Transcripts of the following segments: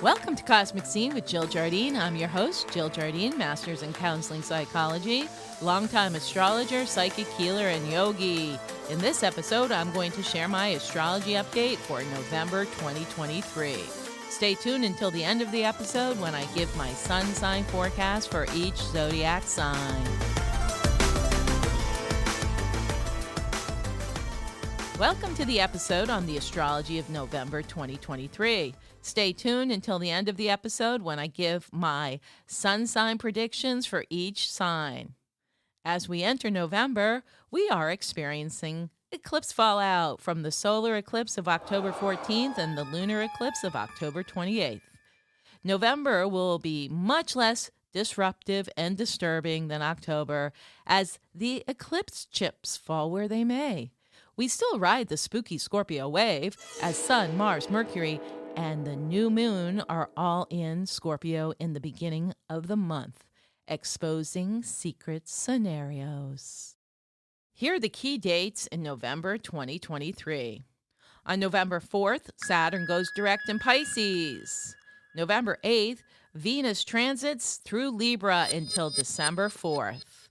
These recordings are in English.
Welcome to Cosmic Scene with Jill Jardine. I'm your host, Jill Jardine, Master's in Counseling Psychology, longtime astrologer, psychic healer, and yogi. In this episode, I'm going to share my astrology update for November 2023. Stay tuned until the end of the episode when I give my sun sign forecast for each zodiac sign. Welcome to the episode on the astrology of November 2023. Stay tuned until the end of the episode when I give my sun sign predictions for each sign. As we enter November, we are experiencing eclipse fallout from the solar eclipse of October 14th and the lunar eclipse of October 28th. November will be much less disruptive and disturbing than October as the eclipse chips fall where they may. We still ride the spooky Scorpio wave as Sun, Mars, Mercury, and the new moon are all in Scorpio in the beginning of the month, exposing secret scenarios. Here are the key dates in November 2023. On November 4th, Saturn goes direct in Pisces. November 8th, Venus transits through Libra until December 4th.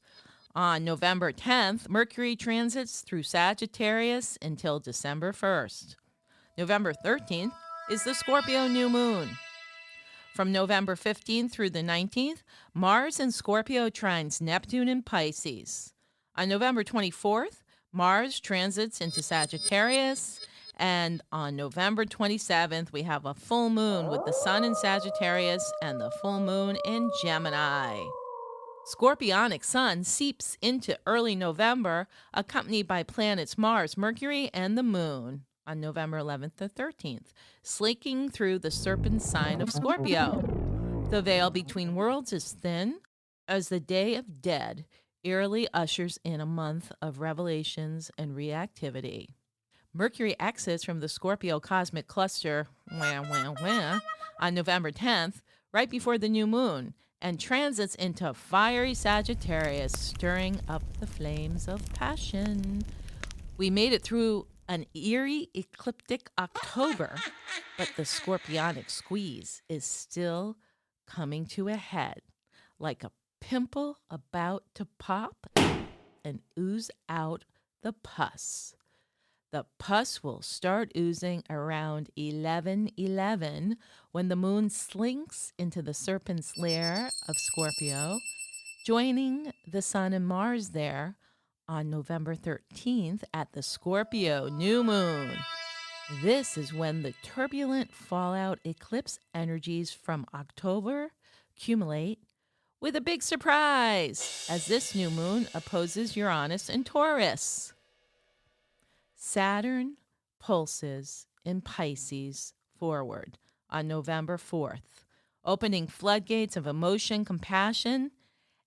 On November 10th, Mercury transits through Sagittarius until December 1st. November 13th is the Scorpio new moon. From November 15th through the 19th, Mars in Scorpio trines Neptune in Pisces. On November 24th, Mars transits into Sagittarius. And on November 27th, we have a full moon with the Sun in Sagittarius and the full moon in Gemini. Scorpionic Sun seeps into early November, accompanied by planets Mars, Mercury, and the Moon on November 11th to 13th, slinking through the serpent sign of Scorpio. The veil between worlds is thin as the Day of Dead eerily ushers in a month of revelations and reactivity. Mercury exits from the Scorpio cosmic cluster on November 10th, right before the new moon, and transits into fiery Sagittarius, stirring up the flames of passion. We made it through an eerie ecliptic October, but the scorpionic squeeze is still coming to a head, like a pimple about to pop and ooze out the pus. The pus will start oozing around 11:11 when the moon slinks into the serpent's lair of Scorpio, joining the Sun and Mars there on November 13th at the Scorpio new moon. This is when the turbulent fallout eclipse energies from October accumulate with a big surprise as this new moon opposes Uranus in Taurus. Saturn pulses in Pisces forward on November 4th, opening floodgates of emotion, compassion,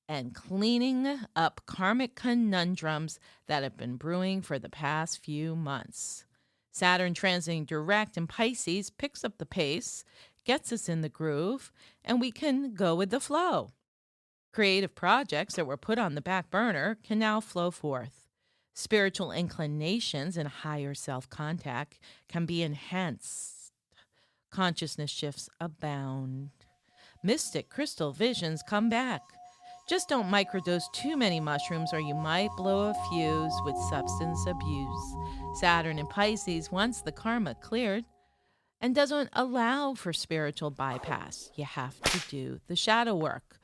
and cleaning up karmic conundrums that have been brewing for the past few months. Saturn transiting direct in Pisces picks up the pace, gets us in the groove, and we can go with the flow. Creative projects that were put on the back burner can now flow forth. Spiritual inclinations and higher self-contact can be enhanced. Consciousness shifts abound. Mystic crystal visions come back. Just don't microdose too many mushrooms or you might blow a fuse with substance abuse. Saturn in Pisces wants the karma cleared and doesn't allow for spiritual bypass. You have to do the shadow work,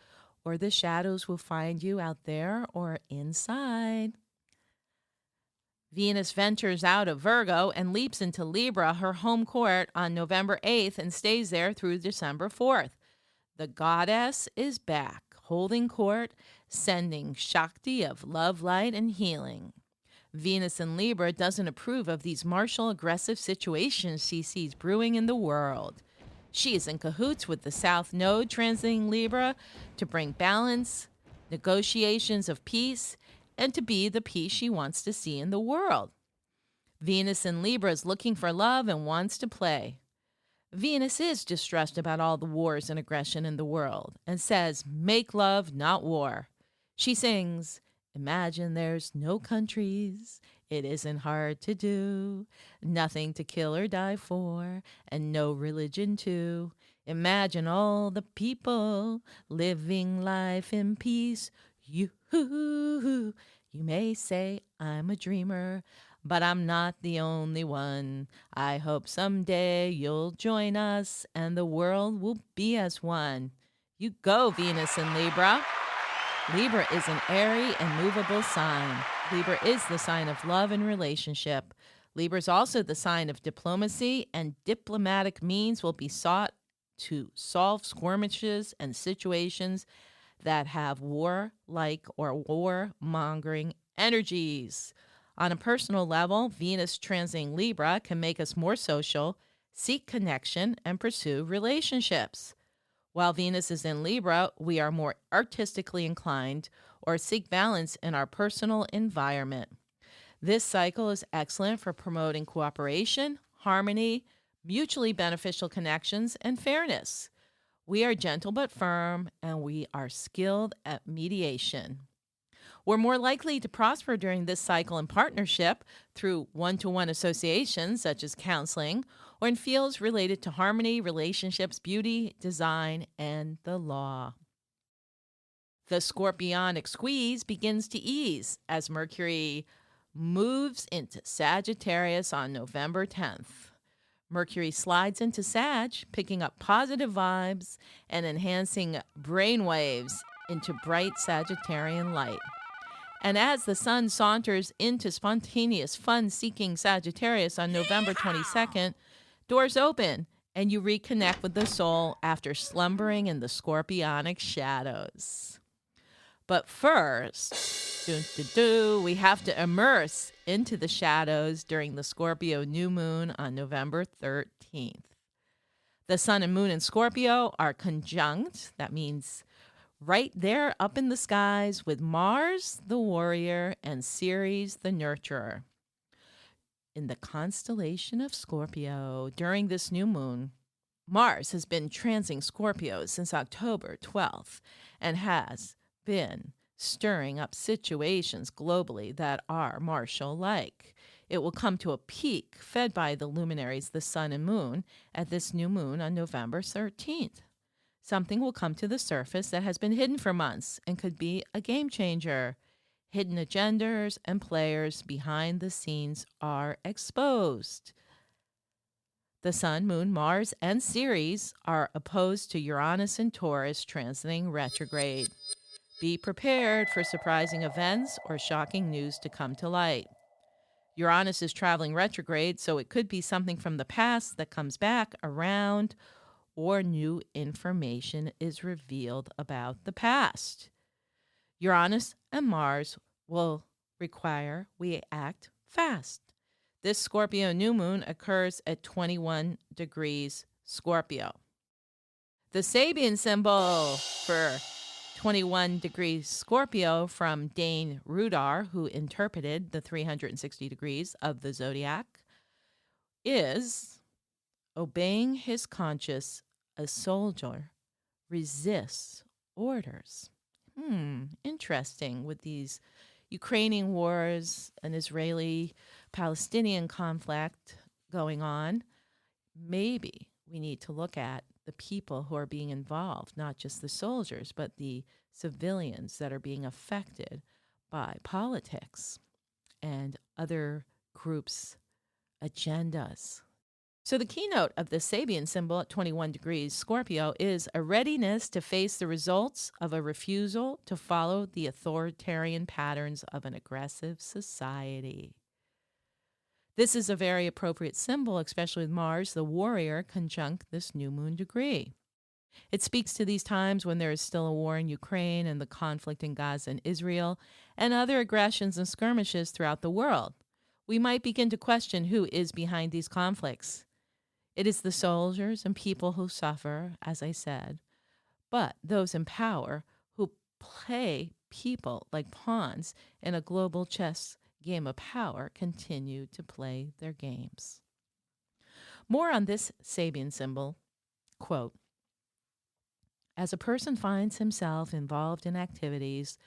or the shadows will find you out there or inside. Venus ventures out of Virgo and leaps into Libra, her home court, on November 8th and stays there through December 4th. The goddess is back, holding court, sending Shakti of love, light, and healing. Venus in Libra doesn't approve of these martial, aggressive situations she sees brewing in the world. She is in cahoots with the South Node transiting Libra to bring balance, negotiations of peace, and to be the peace she wants to see in the world. Venus in Libra is looking for love and wants to play. Venus is distressed about all the wars and aggression in the world and says, make love, not war. She sings, imagine there's no countries, it isn't hard to do, nothing to kill or die for, and no religion too. Imagine all the people living life in peace. You may say I'm a dreamer, but I'm not the only one. I hope someday you'll join us and the world will be as one. You go, Venus and Libra. Libra is an airy and movable sign. Libra is the sign of love and relationship. Libra is also the sign of diplomacy, and diplomatic means will be sought to solve skirmishes and situations that have war-like or war-mongering energies. On a personal level, Venus transiting Libra can make us more social, seek connection, and pursue relationships. While Venus is in Libra, we are more artistically inclined or seek balance in our personal environment. This cycle is excellent for promoting cooperation, harmony, mutually beneficial connections, and fairness. We are gentle but firm, and we are skilled at mediation. We're more likely to prosper during this cycle in partnership through one-to-one associations such as counseling or in fields related to harmony, relationships, beauty, design, and the law. The scorpionic squeeze begins to ease as Mercury moves into Sagittarius on November 10th. Mercury slides into Sag, picking up positive vibes and enhancing brainwaves into bright Sagittarian light. And as the sun saunters into spontaneous fun-seeking Sagittarius on November 22nd, doors open and you reconnect with the soul after slumbering in the scorpionic shadows. But first, we have to immerse into the shadows during the Scorpio new moon on November 13th. The sun and moon in Scorpio are conjunct. That means right there up in the skies with Mars, the warrior, and Ceres, the nurturer. In the constellation of Scorpio, during this new moon, Mars has been transiting Scorpio since October 12th and has been stirring up situations globally that are Martial-like. It will come to a peak fed by the luminaries, the sun and moon, at this new moon on November 13th. Something will come to the surface that has been hidden for months and could be a game changer. Hidden agendas and players behind the scenes are exposed. The Sun, Moon, Mars, and Ceres are opposed to Uranus and Taurus transiting retrograde. Be prepared for surprising events or shocking news to come to light. Uranus is traveling retrograde, so it could be something from the past that comes back around, or new information is revealed about the past. Uranus and Mars will require we act fast. This Scorpio new moon occurs at 21 degrees Scorpio. The Sabian symbol for 21 degrees Scorpio from Dane Rudar, who interpreted the 360 degrees of the zodiac, is obeying his conscience. A soldier resists orders. Interesting with these Ukrainian wars, an Israeli-Palestinian conflict going on. Maybe we need to look at the people who are being involved, not just the soldiers, but the civilians that are being affected by politics and other groups' agendas. So the keynote of the Sabian symbol at 21 degrees Scorpio is a readiness to face the results of a refusal to follow the authoritarian patterns of an aggressive society. This is a very appropriate symbol, especially with Mars, the warrior, conjunct this new moon degree. It speaks to these times when there is still a war in Ukraine and the conflict in Gaza and Israel and other aggressions and skirmishes throughout the world. We might begin to question who is behind these conflicts. It is the soldiers and people who suffer, as I said, but those in power who play people like pawns in a global chess game of power continue to play their games. More on this Sabian symbol, quote, as a person finds himself involved in activities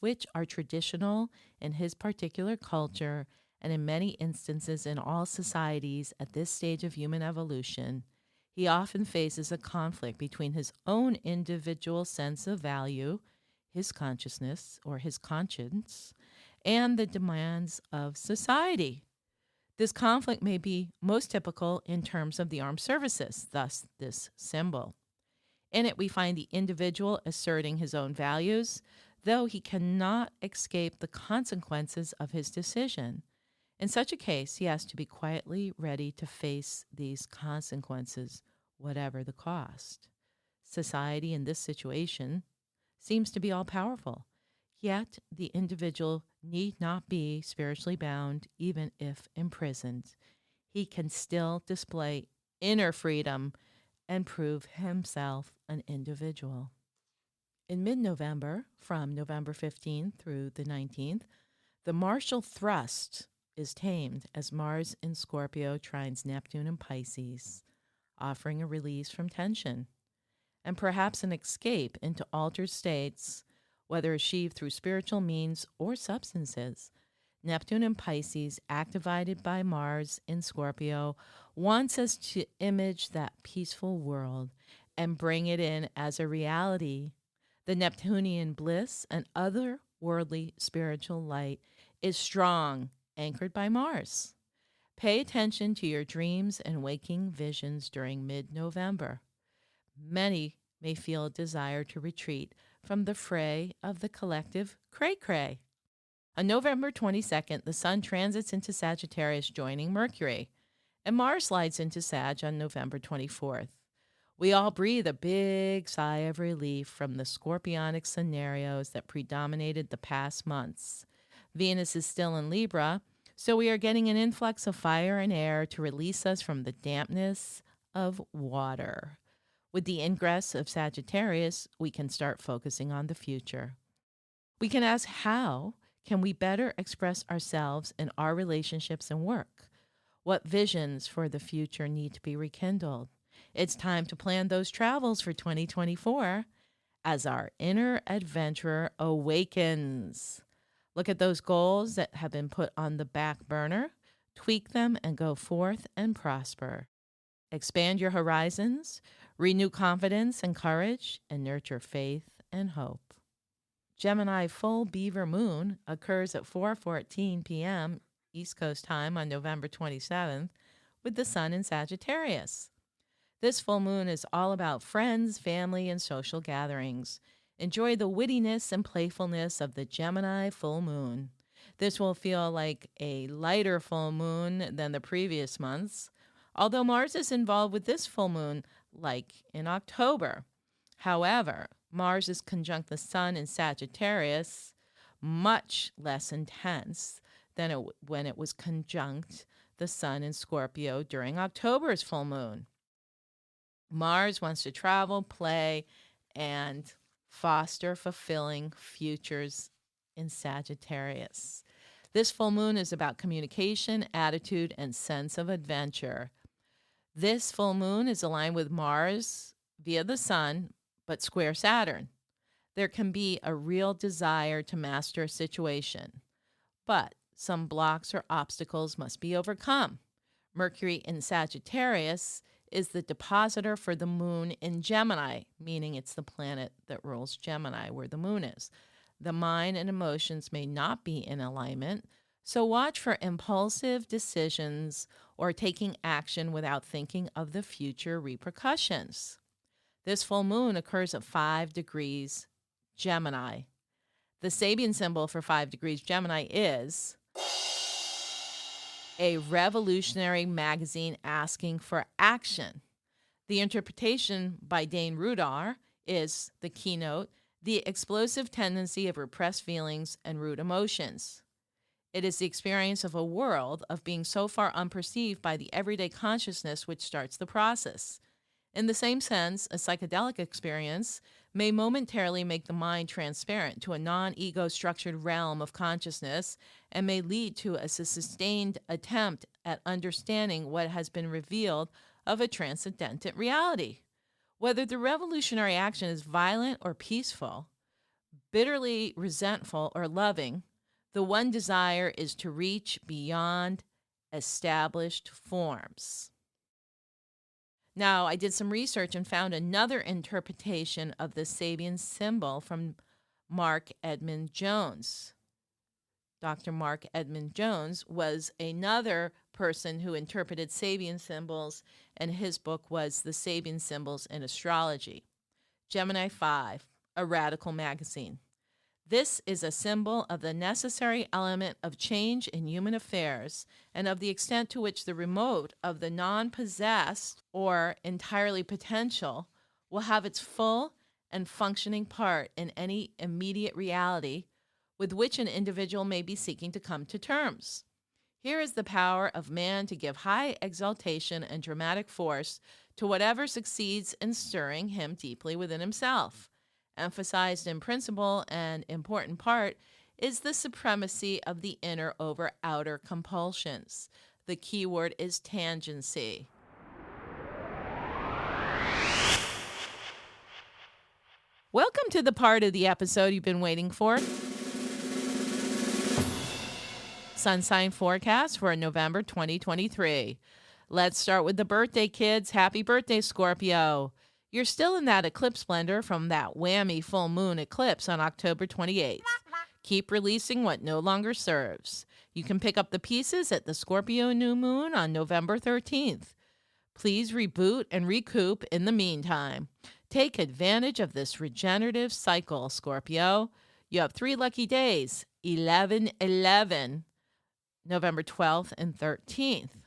which are traditional in his particular culture and in many instances in all societies at this stage of human evolution, He often faces a conflict between his own individual sense of value, his consciousness or his conscience, and the demands of society. This conflict may be most typical in terms of the armed services, thus, this symbol. In it, we find the individual asserting his own values, though he cannot escape the consequences of his decision. In such a case, he has to be quietly ready to face these consequences, whatever the cost. Society in this situation seems to be all powerful, yet the individual need not be spiritually bound, even if imprisoned. He can still display inner freedom and prove himself an individual. In mid-November, from November 15th through the 19th, the martial thrust is tamed as Mars in Scorpio trines Neptune in Pisces, offering a release from tension and perhaps an escape into altered states, whether achieved through spiritual means or substances. Neptune in Pisces, activated by Mars in Scorpio, wants us to image that peaceful world and bring it in as a reality. The Neptunian bliss and otherworldly spiritual light is strong, anchored by Mars. Pay attention to your dreams and waking visions during mid-November. Many may feel a desire to retreat from the fray of the collective cray-cray. On November 22nd, the Sun transits into Sagittarius, joining Mercury, and Mars slides into Sag on November 24th. We all breathe a big sigh of relief from the scorpionic scenarios that predominated the past months. Venus is still in Libra, so we are getting an influx of fire and air to release us from the dampness of water. With the ingress of Sagittarius, we can start focusing on the future. We can ask, how can we better express ourselves in our relationships and work? What visions for the future need to be rekindled? It's time to plan those travels for 2024 as our inner adventurer awakens. Look at those goals that have been put on the back burner, tweak them, and go forth and prosper. Expand your horizons, renew confidence and courage, and nurture faith and hope. Gemini full beaver moon occurs at 4:14 p.m. East Coast time on November 27th with the Sun in Sagittarius. This full moon is all about friends, family, and social gatherings. Enjoy the wittiness and playfulness of the Gemini full moon. This will feel like a lighter full moon than the previous months, although Mars is involved with this full moon like in October. However, Mars is conjunct the Sun in Sagittarius, much less intense than when it was conjunct the Sun in Scorpio during October's full moon. Mars wants to travel, play, and foster fulfilling futures in Sagittarius. This full moon is about communication, attitude, and sense of adventure. This full moon is aligned with Mars via the Sun, but square Saturn. There can be a real desire to master a situation, but some blocks or obstacles must be overcome. Mercury in Sagittarius is the depositor for the moon in Gemini, meaning it's the planet that rules Gemini, where the moon is. The mind and emotions may not be in alignment, so watch for impulsive decisions or taking action without thinking of the future repercussions. This full moon occurs at 5 degrees Gemini. The Sabian symbol for 5 degrees Gemini is a revolutionary magazine asking for action. The interpretation by Dane Rudar is the keynote, the explosive tendency of repressed feelings and root emotions. It is the experience of a world of being so far unperceived by the everyday consciousness which starts the process. In the same sense, a psychedelic experience may momentarily make the mind transparent to a non-ego structured realm of consciousness and may lead to a sustained attempt at understanding what has been revealed of a transcendent reality. Whether the revolutionary action is violent or peaceful, bitterly resentful or loving, the one desire is to reach beyond established forms. Now, I did some research and found another interpretation of the Sabian symbol from Mark Edmund Jones. Dr. Mark Edmund Jones was another person who interpreted Sabian symbols, and his book was The Sabian Symbols in Astrology. Gemini 5, a radical magazine. This is a symbol of the necessary element of change in human affairs and of the extent to which the remote of the non-possessed or entirely potential will have its full and functioning part in any immediate reality with which an individual may be seeking to come to terms. Here is the power of man to give high exaltation and dramatic force to whatever succeeds in stirring him deeply within himself. Emphasized in principle and important part is the supremacy of the inner over outer compulsions. The key word is tangency. Welcome to the part of the episode you've been waiting for. Sun sign forecast for November 2023. Let's start with the birthday kids. Happy birthday, Scorpio. You're still in that eclipse splendor from that whammy full moon eclipse on October 28th. Keep releasing what no longer serves. You can pick up the pieces at the Scorpio new moon on November 13th. Please reboot and recoup in the meantime. Take advantage of this regenerative cycle, Scorpio. You have 3 lucky days, 11/11, November 12th and 13th.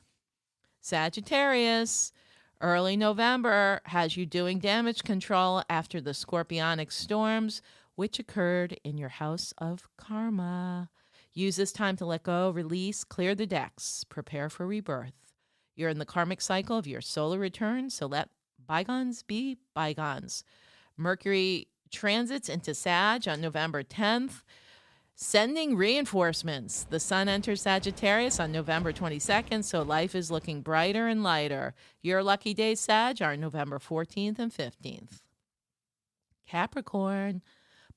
Sagittarius, early November has you doing damage control after the scorpionic storms, which occurred in your house of karma. Use this time to let go, release, clear the decks, prepare for rebirth. You're in the karmic cycle of your solar return, so let bygones be bygones. Mercury transits into Sag on November 10th, sending reinforcements. The sun enters Sagittarius on November 22nd, so life is looking brighter and lighter. Your lucky days, Sag, are November 14th and 15th. Capricorn,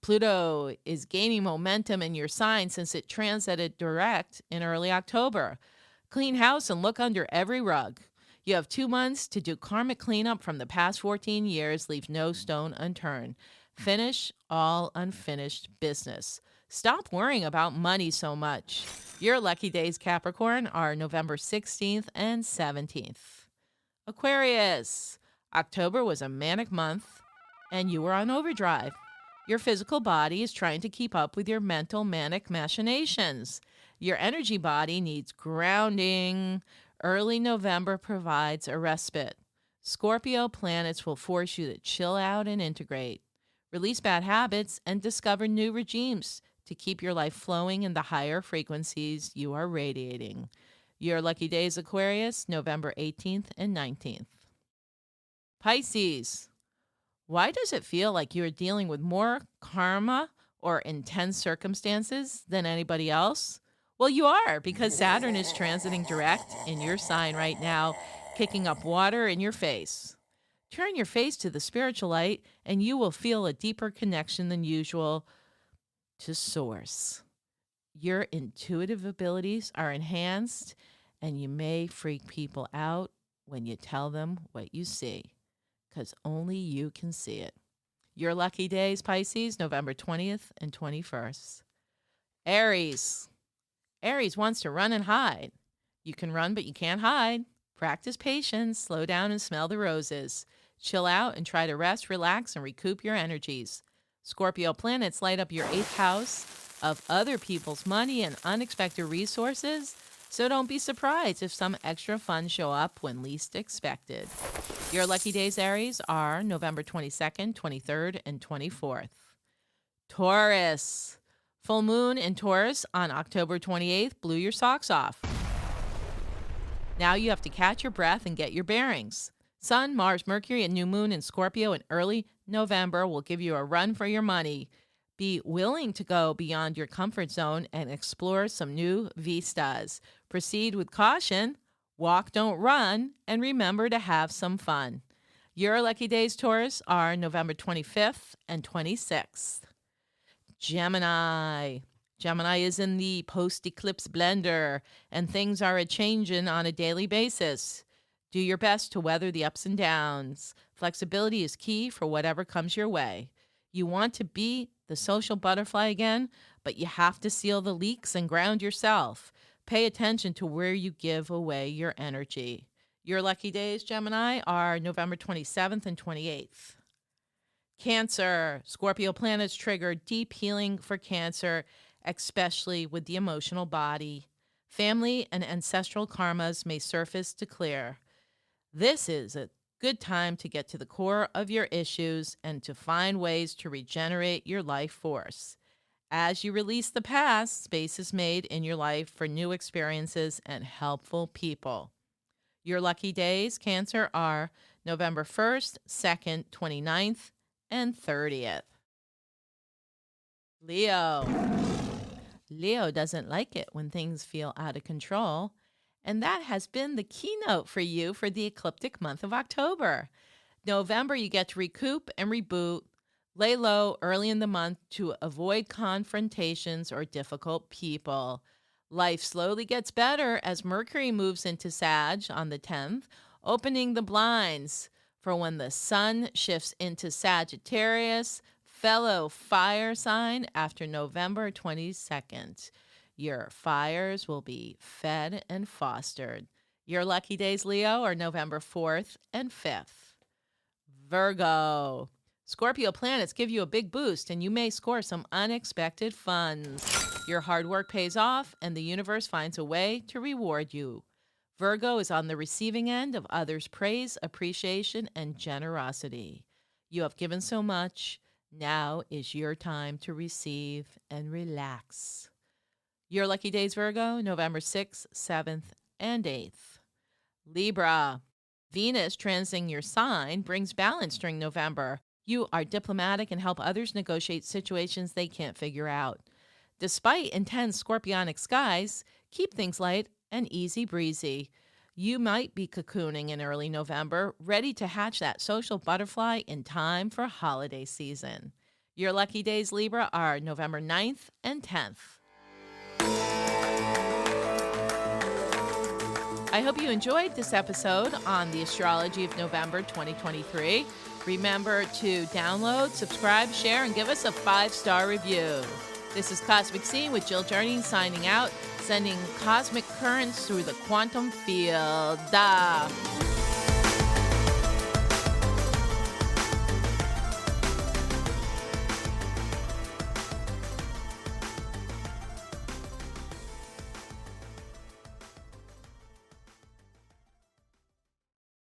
Pluto is gaining momentum in your sign since it transited direct in early October. Clean house and look under every rug. You have 2 months to do karmic cleanup from the past 14 years. Leave no stone unturned. Finish all unfinished business. Stop worrying about money so much. Your lucky days, Capricorn, are November 16th and 17th. Aquarius, October was a manic month, and you were on overdrive. Your physical body is trying to keep up with your mental manic machinations. Your energy body needs grounding. Early November provides a respite. Scorpio planets will force you to chill out and integrate. Release bad habits and discover new regimes to keep your life flowing in the higher frequencies you are radiating. Your lucky days, Aquarius, November 18th and 19th. Pisces, why does it feel like you are dealing with more karma or intense circumstances than anybody else? Well, you are, because Saturn is transiting direct in your sign right now, kicking up water in your face. Turn your face to the spiritual light, and you will feel a deeper connection than usual to Source. Your intuitive abilities are enhanced, and you may freak people out when you tell them what you see, because only you can see it. Your lucky days, Pisces, November 20th and 21st. Aries. Aries wants to run and hide. You can run, but you can't hide. Practice patience, slow down and smell the roses. Chill out and try to rest, relax, and recoup your energies. Scorpio planets light up your 8th house of other people's money and unexpected resources, so don't be surprised if some extra funds show up when least expected. Your lucky days, Aries, are November 22nd, 23rd, and 24th. Taurus. Full moon in Taurus on October 28th blew your socks off. Now you have to catch your breath and get your bearings. Sun, Mars, Mercury, and new moon in Scorpio in early November will give you a run for your money. Be willing to go beyond your comfort zone and explore some new vistas. Proceed with caution, walk, don't run, and remember to have some fun. Your lucky days, Taurus, are November 25th and 26th. Gemini. Gemini is in the post-eclipse blender, and things are a-changin' on a daily basis. Do your best to weather the ups and downs. Flexibility is key for whatever comes your way. You want to be the social butterfly again, but you have to seal the leaks and ground yourself. Pay attention to where you give away your energy. Your lucky days, Gemini, are November 27th and 28th. Cancer. Scorpio planets trigger deep healing for Cancer, especially with the emotional body. Family and ancestral karmas may surface to clear. This is a good time to get to the core of your issues and to find ways to regenerate your life force. As you release the past, space is made in your life for new experiences and helpful people. Your lucky days, Cancer, are November 1st, 2nd, 29th, and 30th. Leo. Leo doesn't like it when things feel out of control, and that has been the keynote for you for the ecliptic month of October. November, you get to recoup and reboot, lay low early in the month to avoid confrontations or difficult people. Life slowly gets better as Mercury moves into Sag on the 10th, opening the blinds for when the sun shifts into Sagittarius, fellow fire sign, after November 22nd. Your fires will be fed and fostered. Your lucky days, Leo, are November 4th and 5th. Virgo. Scorpio planets give you a big boost, and you may score some unexpected funds. Your hard work pays off, and the universe finds a way to reward you. Virgo is on the receiving end of others' praise, appreciation, and generosity. You have given so much. Now is your time to receive and relax. Your lucky days, Virgo, November 6th, 7th, and 8th. Libra. Venus transiting your sign brings balance during November. You are diplomatic and help others negotiate situations they can't figure out. Despite intense scorpionic skies, keep things light and easy breezy. You might be cocooning in early November, ready to hatch that social butterfly in time for holiday season. Your lucky days, Libra, are November 9th and 10th. I hope you enjoyed this episode on the Astrology of November 2023. Remember to download, subscribe, share, and give us a 5-star review. This is Cosmic Scene with Jill Jardine signing out, sending cosmic currents through the quantum field.